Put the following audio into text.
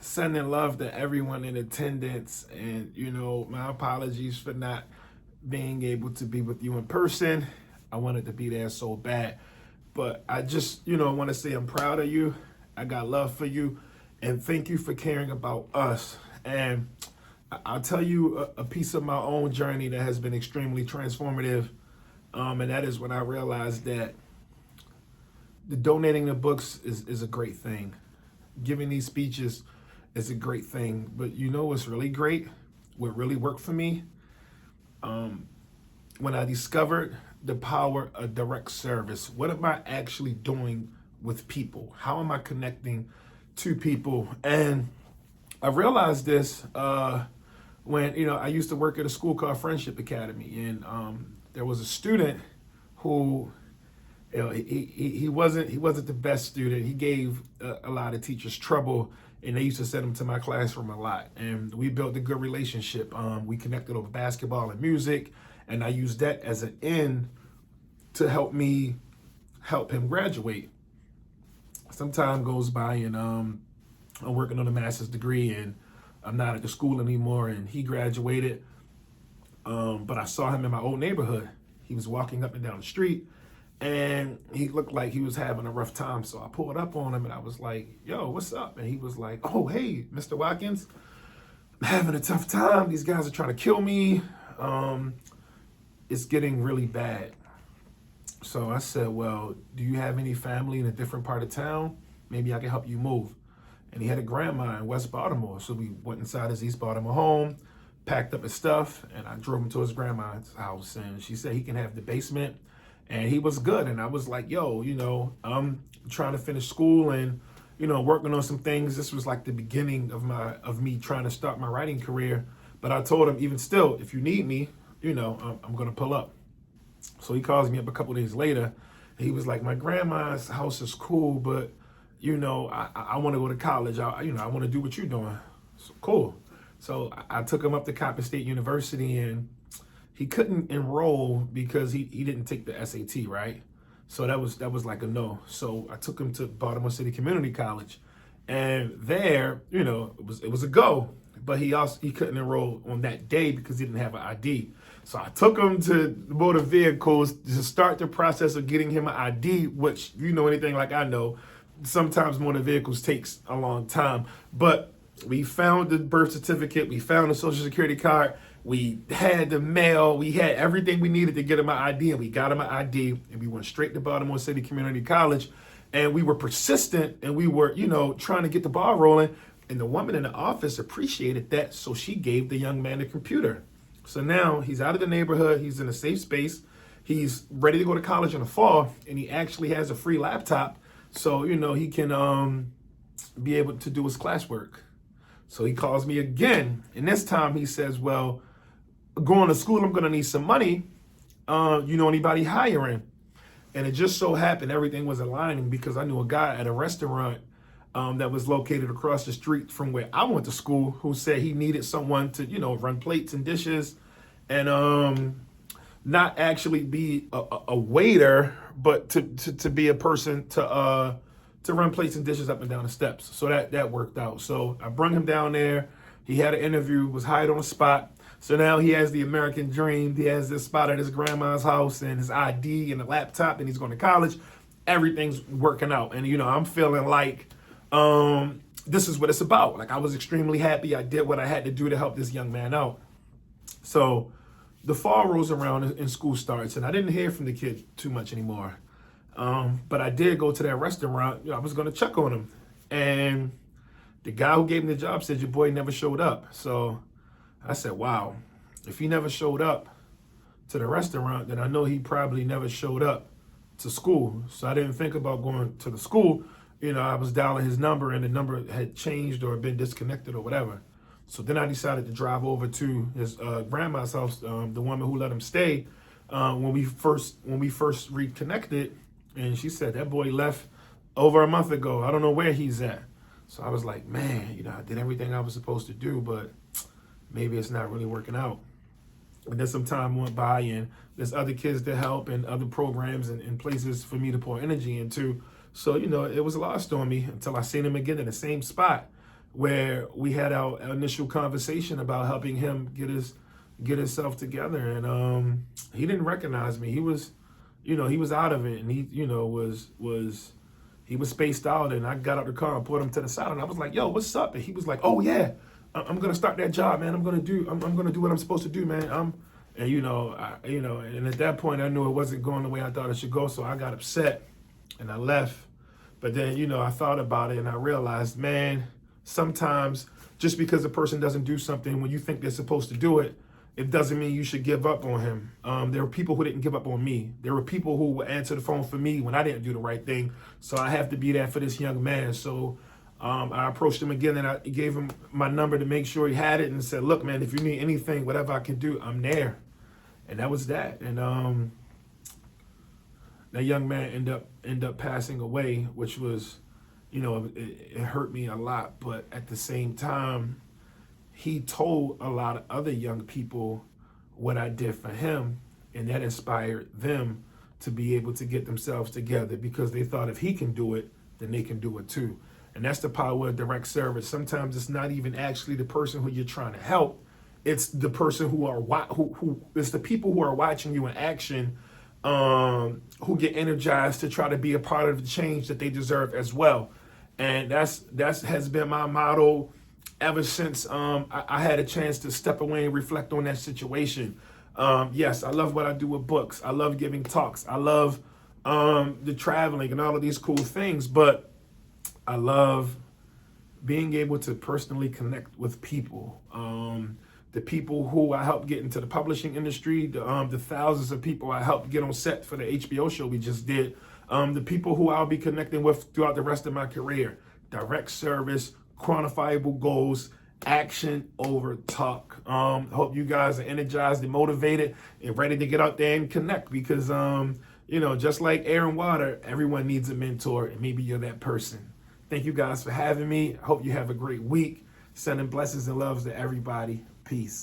Sending love to everyone in attendance. And, my apologies for not being able to be with you in person. I wanted to be there so bad. But I just, want to say I'm proud of you. I got love for you. And thank you for caring about us. And I'll tell you a piece of my own journey that has been extremely transformative. And that is when I realized that the donating the books is a great thing. Giving these speeches is a great thing. But what's really great? What really worked for me? When I discovered the power of direct service. What am I actually doing with people? How am I connecting to people? And I realized this when I used to work at a school called Friendship Academy, and there was a student who he wasn't the best student. He gave a lot of teachers trouble, and they used to send him to my classroom a lot. And we built a good relationship. We connected over basketball and music, and I used that as an end to help him graduate. Some time goes by, and I'm working on a master's degree, and I'm not at the school anymore. And he graduated, but I saw him in my old neighborhood. He was walking up and down the street, and he looked like he was having a rough time. So I pulled up on him, and I was like, "Yo, what's up?" And he was like, "Oh, hey, Mr. Watkins, I'm having a tough time. These guys are trying to kill me. It's getting really bad." So I said, "Well, do you have any family in a different part of town? Maybe I can help you move." And he had a grandma in West Baltimore. So we went inside his East Baltimore home, packed up his stuff, and I drove him to his grandma's house. And she said he can have the basement. And he was good. And I was like, "Yo, I'm trying to finish school and, working on some things." This was like the beginning of me trying to start my writing career. But I told him, even still, if you need me, I'm going to pull up. So he calls me up a couple of days later. He was like, "My grandma's house is cool, but, I want to go to college. I want to do what you're doing." So cool. So I took him up to Coppin State University, and he couldn't enroll because he didn't take the SAT, right? So that was like a no. So I took him to Baltimore City Community College, and there, it was a go. But he couldn't enroll on that day because he didn't have an ID. So I took him to motor vehicles to start the process of getting him an ID, which anything like I know, sometimes motor vehicles takes a long time. But we found the birth certificate, we found the social security card, we had the mail, we had everything we needed to get him an ID, and we got him an ID, and we went straight to Baltimore City Community College. And we were persistent, and we were, trying to get the ball rolling. And the woman in the office appreciated that, so she gave the young man a computer. So now he's out of the neighborhood, he's in a safe space, he's ready to go to college in the fall, and he actually has a free laptop, so he can be able to do his classwork. So he calls me again, and this time he says, "Well, going to school, I'm going to need some money. Anybody hiring?" And it just so happened everything was aligning because I knew a guy at a restaurant that was located across the street from where I went to school, who said he needed someone to, run plates and dishes, and not actually be a waiter, but to be a person to run plates and dishes up and down the steps. So that worked out. So I brought him down there. He had an interview, was hired on the spot. So now he has the American dream. He has this spot at his grandma's house and his ID and a laptop, and he's going to college. Everything's working out. And, I'm feeling like this is what it's about. Like, I was extremely happy. I did what I had to do to help this young man out. So the fall rolls around and school starts, and I didn't hear from the kid too much anymore. But I did go to that restaurant. I was going to check on him. And the guy who gave me the job said, "Your boy never showed up." So I said, wow, if he never showed up to the restaurant, then I know he probably never showed up to school. So I didn't think about going to the school. I was dialing his number, and the number had changed or been disconnected or whatever. So then I decided to drive over to his grandma's house, the woman who let him stay, when we first reconnected. And she said, "That boy left over a month ago. I don't know where he's at." So I was like, man, I did everything I was supposed to do, but maybe it's not really working out. And then some time went by, and there's other kids to help and other programs and places for me to pour energy into. So, it was lost on me until I seen him again in the same spot where we had our initial conversation about helping him get himself together, and he didn't recognize me. He was, he was out of it, and he, he was spaced out, and I got out the car and put him to the side, and I was like, "Yo, what's up?" And he was like, "Oh yeah, I'm gonna start that job, man. I'm gonna do what I'm supposed to do, man." And and at that point, I knew it wasn't going the way I thought it should go, so I got upset, and I left. But then, I thought about it, and I realized, man, sometimes just because a person doesn't do something when you think they're supposed to do it, it doesn't mean you should give up on him. There were people who didn't give up on me. There were people who would answer the phone for me when I didn't do the right thing. So I have to be there for this young man. So I approached him again, and I gave him my number to make sure he had it, and said, "Look, man, if you need anything, whatever I can do, I'm there." And that was that. And that young man ended up passing away, which was, it hurt me a lot. But at the same time, he told a lot of other young people what I did for him, and that inspired them to be able to get themselves together, because they thought if he can do it, then they can do it too. And that's the power of direct service. Sometimes it's not even actually the person who you're trying to help. It's the person who it's the people who are watching you in action, who get energized to try to be a part of the change that they deserve as well. And that's has been my motto ever since I had a chance to step away and reflect on that situation. Yes, I love what I do with books. I love giving talks. I love the traveling and all of these cool things, but I love being able to personally connect with people. The people who I helped get into the publishing industry, the thousands of people I helped get on set for the HBO show we just did, the people who I'll be connecting with throughout the rest of my career. Direct service, quantifiable goals, action over talk. Hope you guys are energized and motivated and ready to get out there and connect, because, just like air and water, everyone needs a mentor, and maybe you're that person. Thank you guys for having me. Hope you have a great week. Sending blessings and loves to everybody. Peace.